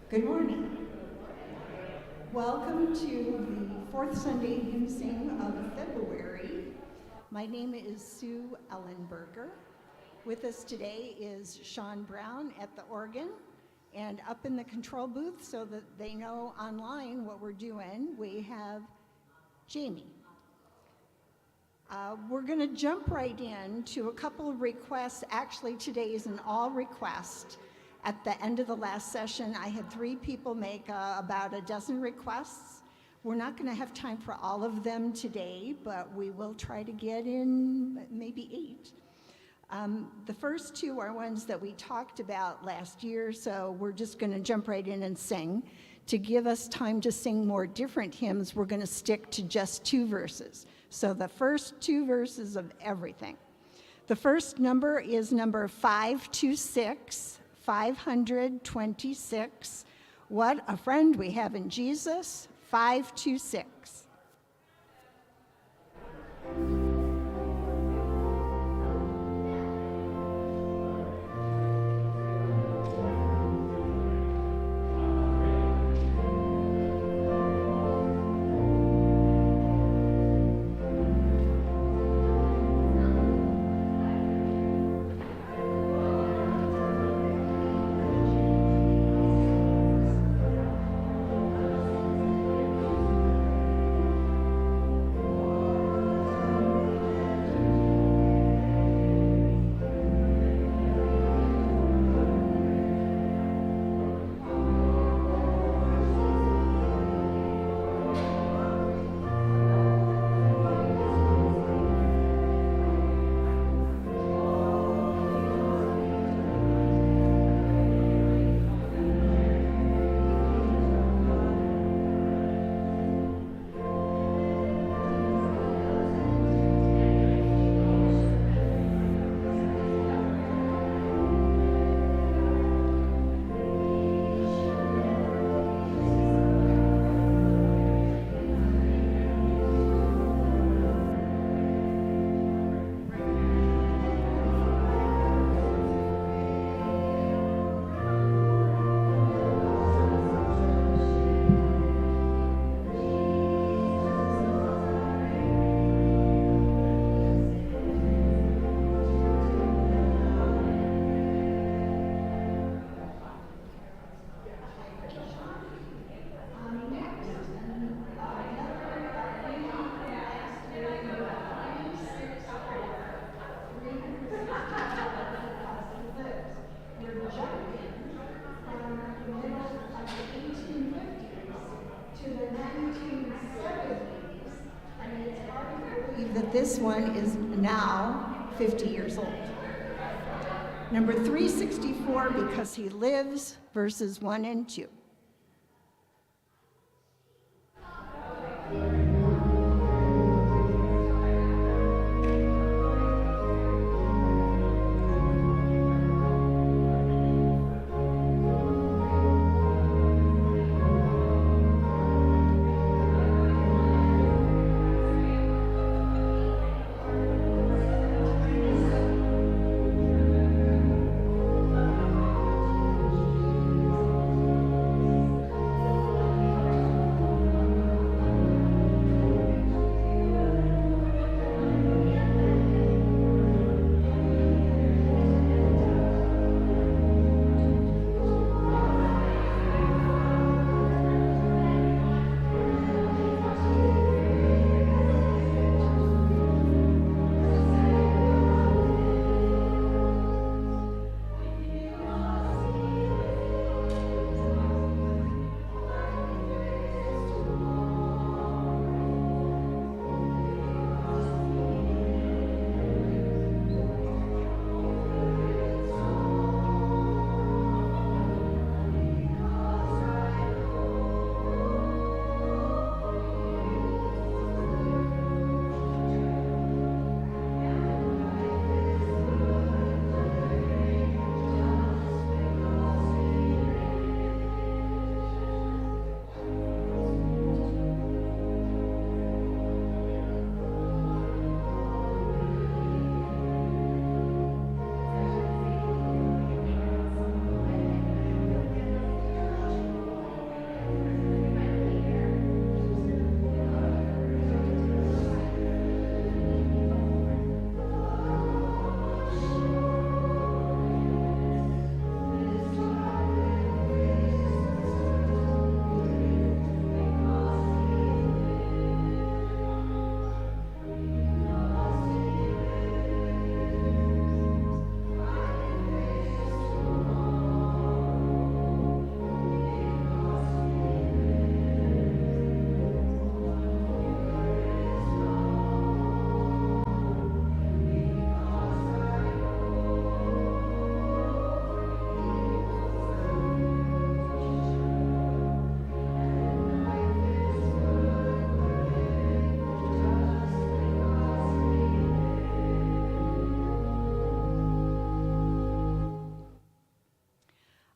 Good morning. Welcome to the fourth Sunday hymn sing of February. My name is Sue Ellenberger. With us today is Sean Brown at the organ, and up in the control booth so that they know online what we're doing, we have Jamie. We're going to jump right in to a couple of requests. Actually, today is an all request. At the end of the last session, I had 3 people make about a dozen requests. We're not going to have time for all of them today, but we will try to get in maybe 8. The first 2 are ones that we talked about last year, so we're just going to jump right in and sing. To give us time to sing more different hymns, we're going to stick to just 2 verses. So the first 2 verses of everything. The first number is number 526. 526, What a Friend We Have in Jesus, 526. This one is now 50 years old. Number 364, Because He Lives, verses 1 and 2.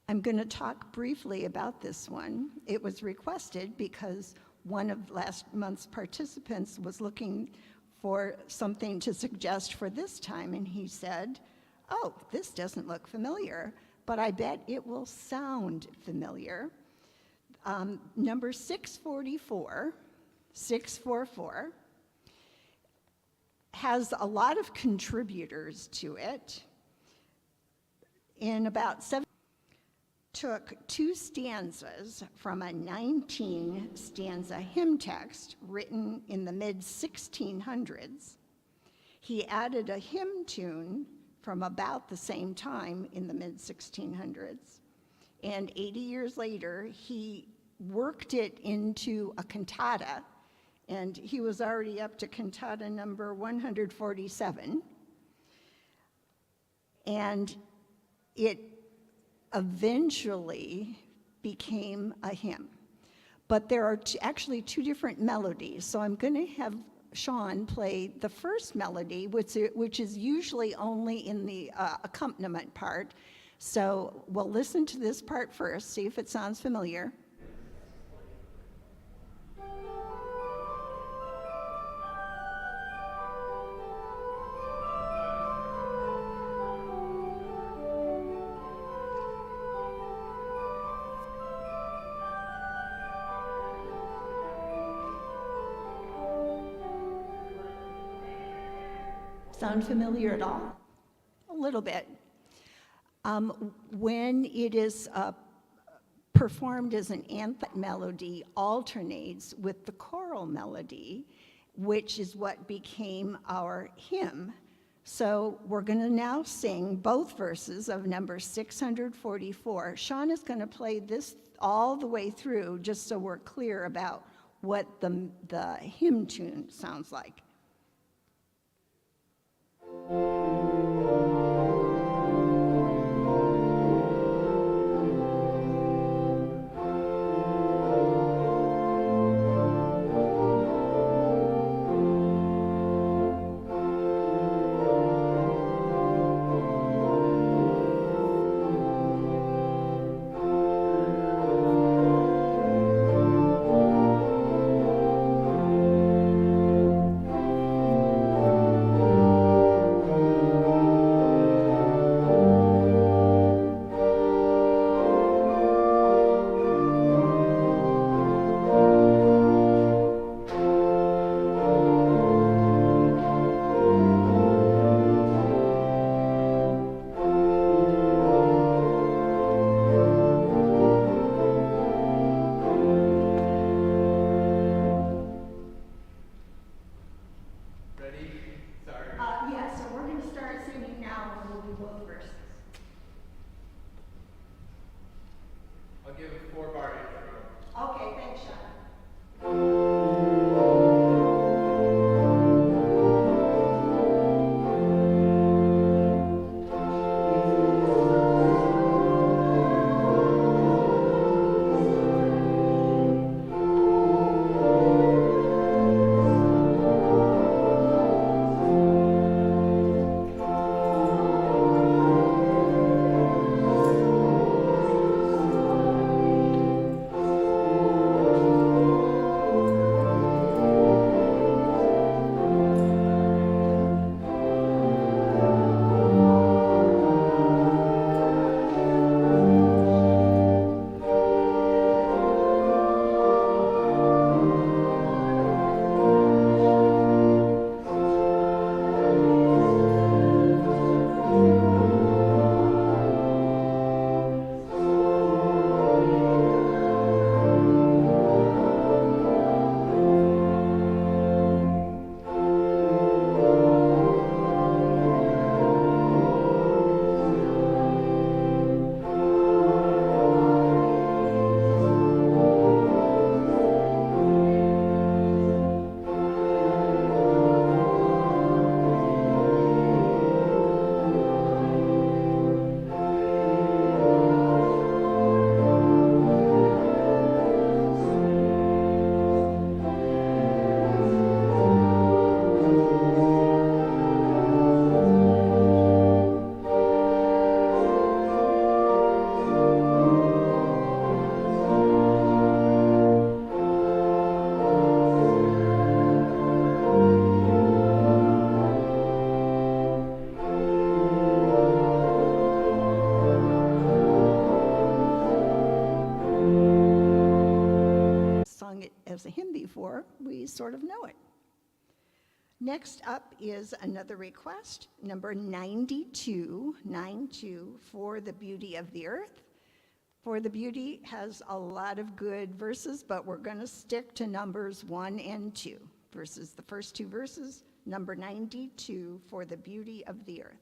I'm going to talk briefly about this one. It was requested because one of last month's participants was looking for something to suggest for this time, and he said, "Oh, this doesn't look familiar, but I bet it will sound familiar." Number 644 has a lot of contributors to it. In about 7, took 2 stanzas from a 19-stanza hymn text written in the mid-1600s. He added a hymn tune from about the same time in the mid-1600s. And 80 years later, he worked it into a cantata, and he was already up to cantata number 147. And it eventually became a hymn. But there are actually 2 different melodies, so I'm going to have Sean play the first melody, which is usually only in the accompaniment part. So we'll listen to this part first, see if it sounds familiar. Sound familiar at all? A little bit. When it is performed as an anthem, melody alternates with the choral melody, which is what became our hymn. So we're going to now sing both verses of number 644. Sean is going to play this all the way through, just so we're clear about what the hymn tune sounds like. us a hymn before, we sort of know it. Next up is another request, number 92, For the Beauty of the Earth. For the Beauty has a lot of good verses, but we're going to stick to numbers 1 and 2. Verses, the first two verses, number 92, For the Beauty of the Earth.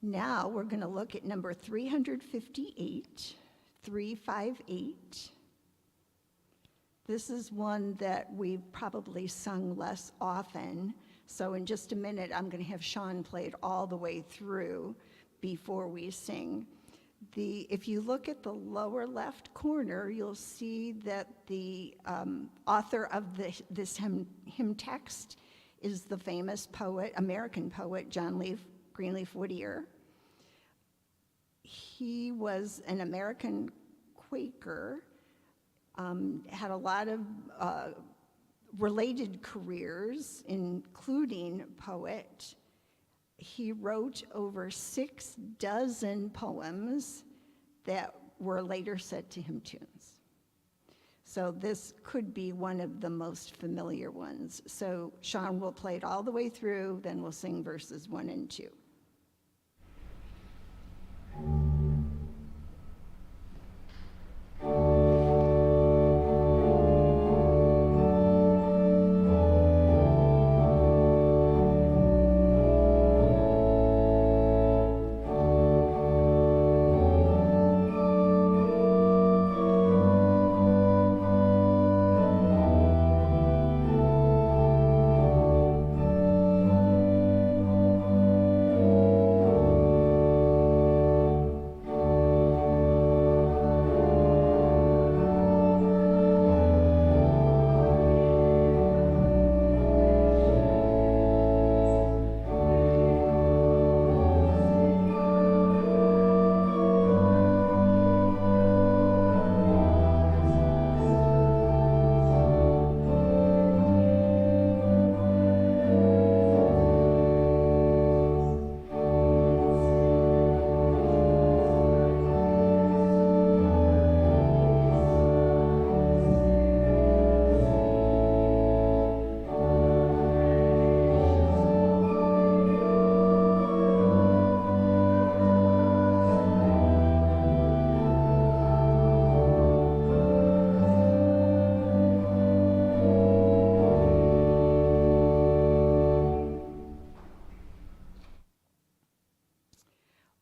Now we're going to look at number 358, 358. This is one that we've probably sung less often, so in just a minute I'm going to have Sean play it all the way through before we sing. If you look at the lower left corner, you'll see that the author of this hymn text is the famous poet, American poet, John Greenleaf Whittier. He was an American Quaker, had a lot of related careers, including poet. He wrote over 6 dozen poems that were later set to hymn tunes. So this could be one of the most familiar ones. So Sean will play it all the way through, then we'll sing verses 1 and 2.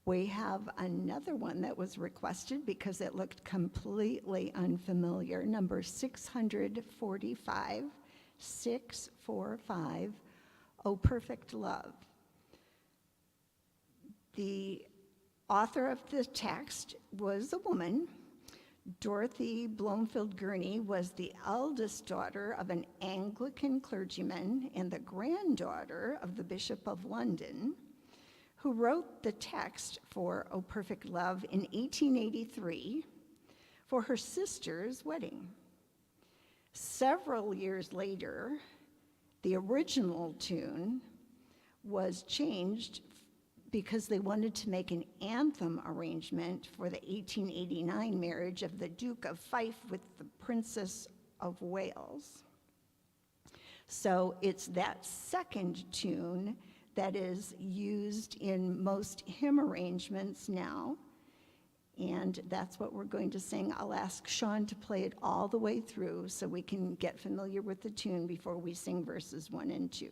We have another one that was requested because it looked completely unfamiliar. Number 645, 645, O Perfect Love. The author of the text was a woman. Dorothy Bloomfield Gurney was the eldest daughter of an Anglican clergyman and the granddaughter of the Bishop of London, who wrote the text for O Perfect Love in 1883 for her sister's wedding. Several years later, the original tune was changed because they wanted to make an anthem arrangement for the 1889 marriage of the Duke of Fife with the Princess of Wales. So it's that second tune that is used in most hymn arrangements now, and that's what we're going to sing. I'll ask Sean to play it all the way through so we can get familiar with the tune before we sing verses 1 and 2.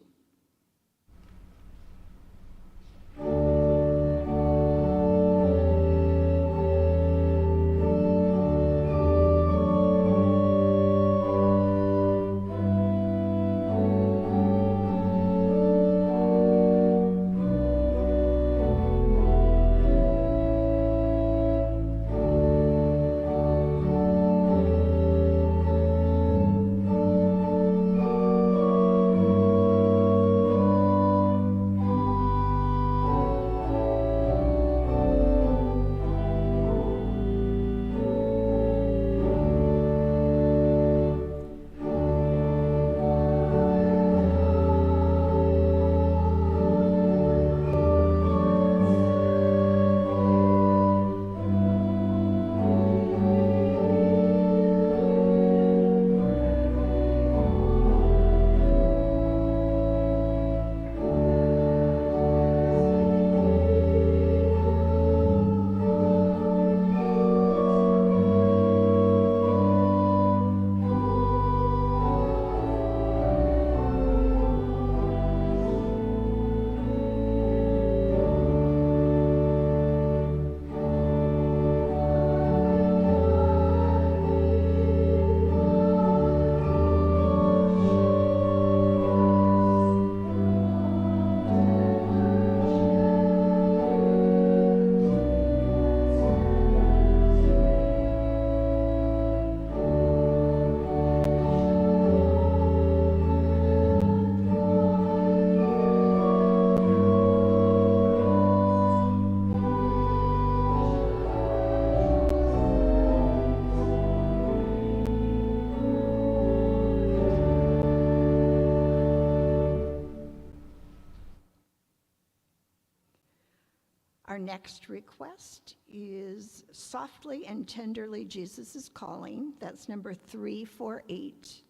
Our next request is Softly and Tenderly Jesus is Calling. That's number 348.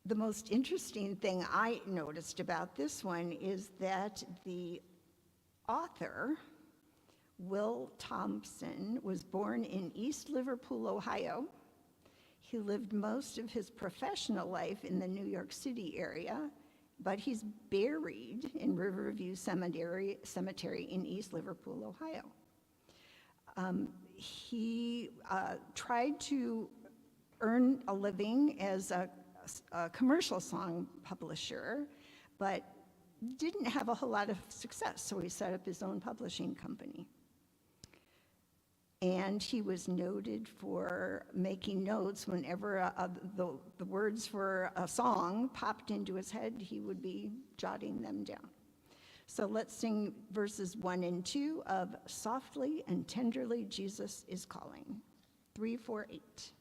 The most interesting thing I noticed about this one is that the author, Will Thompson, was born in East Liverpool, Ohio. He lived most of his professional life in the New York City area, but he's buried in Riverview Cemetery in East Liverpool, Ohio. He tried to earn a living as a commercial song publisher, but didn't have a whole lot of success, so he set up his own publishing company. And he was noted for making notes whenever the words for a song popped into his head, he would be jotting them down. So let's sing verses 1 and 2 of Softly and Tenderly Jesus is Calling. 348.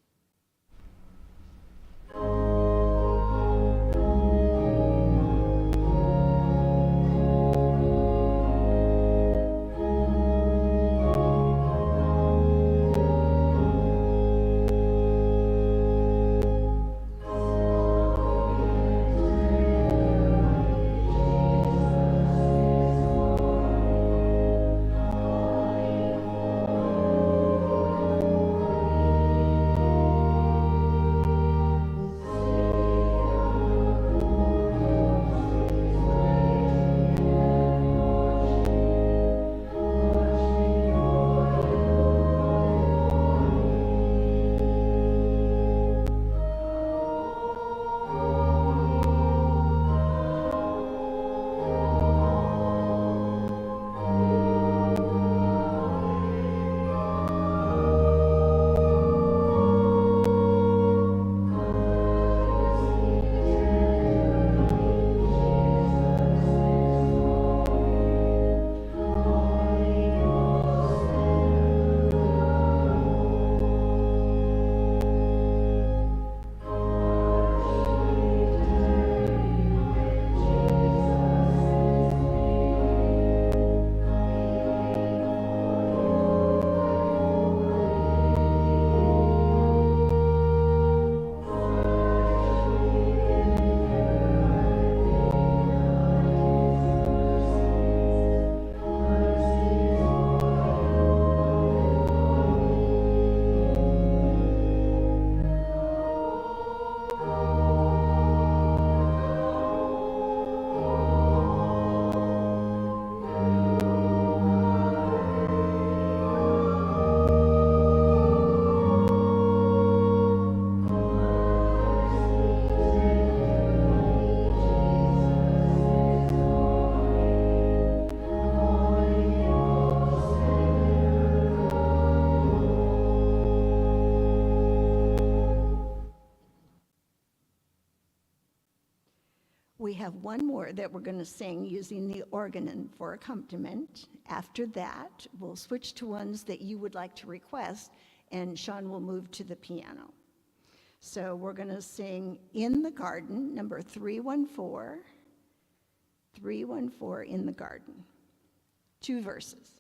We have one more that we're going to sing using the organ for accompaniment. After that, we'll switch to ones that you would like to request, and Sean will move to the piano. So we're going to sing In the Garden, number 314, 314 In the Garden. 2 verses.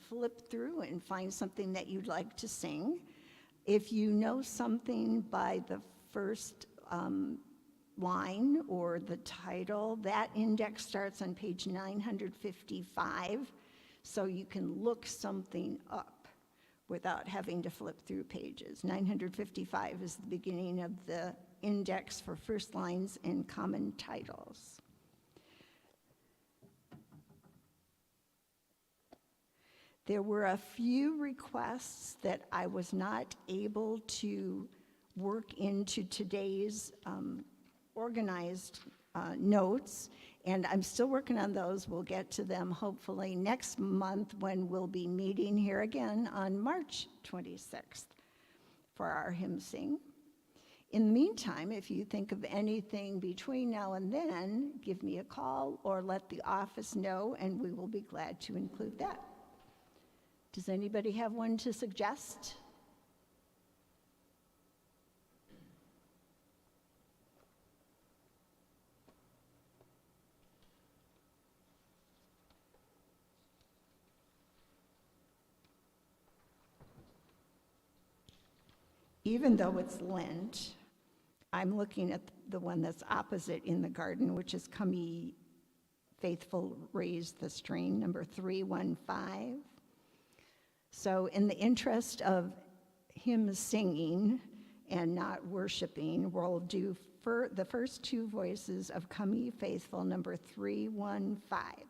Flip through and find something that you'd like to sing. If you know something by the first line or the title, that index starts on page 955, so you can look something up without having to flip through pages. 955 is the beginning of the index for first lines and common titles. There were a few requests that I was not able to work into today's organized notes, and I'm still working on those. We'll get to them hopefully next month when we'll be meeting here again on March 26th for our hymn sing. In the meantime, if you think of anything between now and then, give me a call or let the office know, and we will be glad to include that. Does anybody have one to suggest? Even though it's Lent, I'm looking at the one that's opposite In the Garden, which is Come Ye Faithful, Raise the Strain, number 315. So in the interest of hymn singing and not worshiping, we'll do the first 2 voices of Come Ye Faithful, number 315.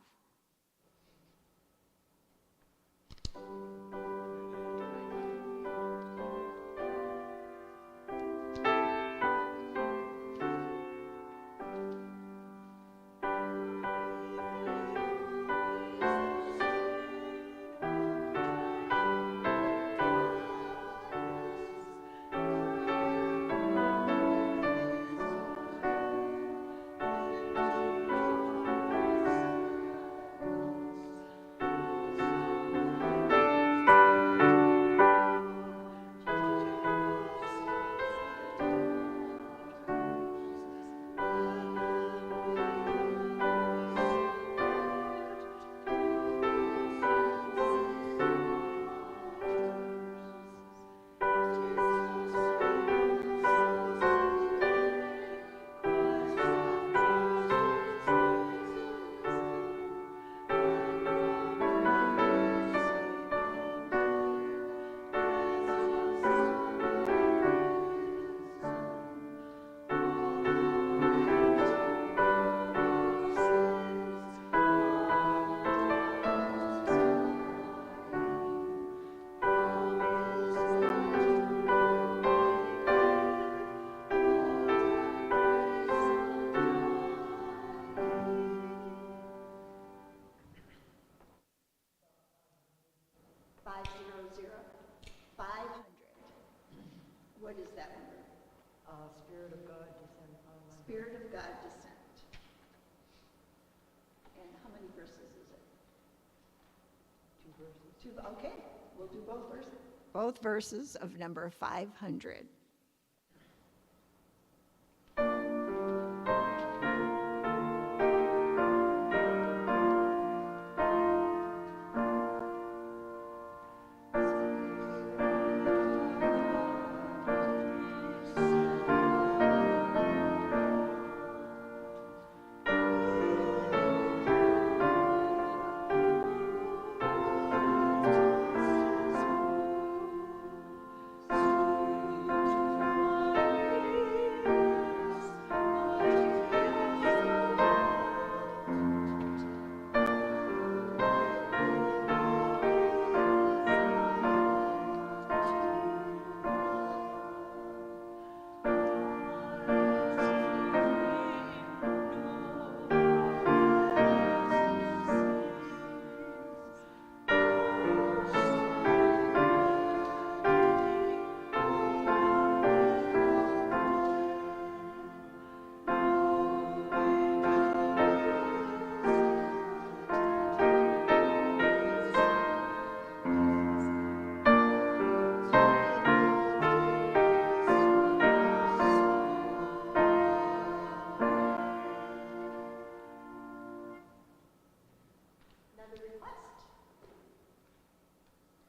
Spirit of God descend. And how many verses is it? 2 verses. 2, okay, we'll do both verses. Both verses of number 500. Another request.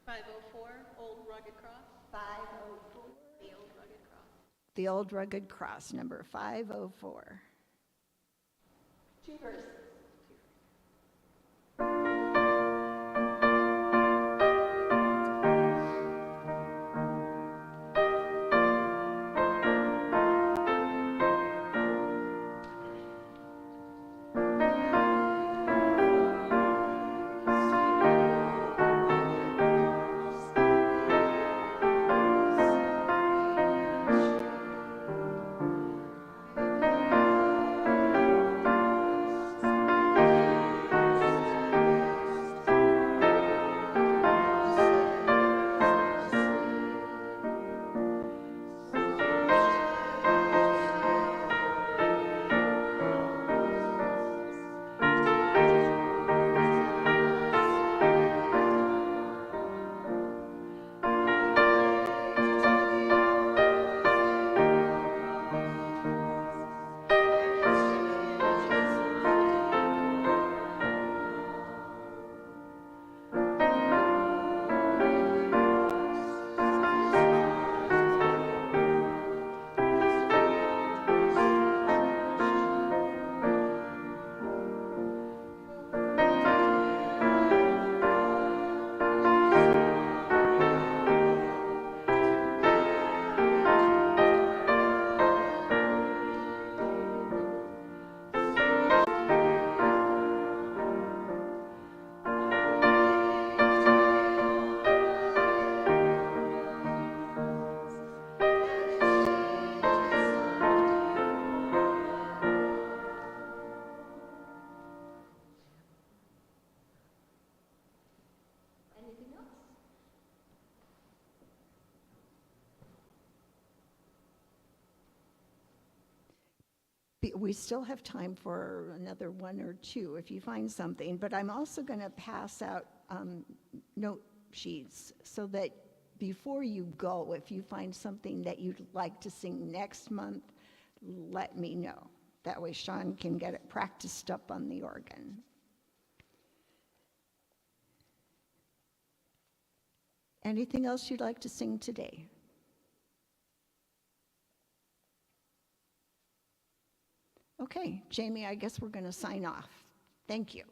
504, Old Rugged Cross. 504. The Old Rugged Cross. The Old Rugged Cross, number 504. 2 verses. Anything else? We still have time for another 1 or 2 if you find something, but I'm also going to pass out note sheets so that before you go, if you find something that you'd like to sing next month, let me know. That way Sean can get it practiced up on the organ. Anything else you'd like to sing today? Okay, Jamie, I guess we're going to sign off. Thank you.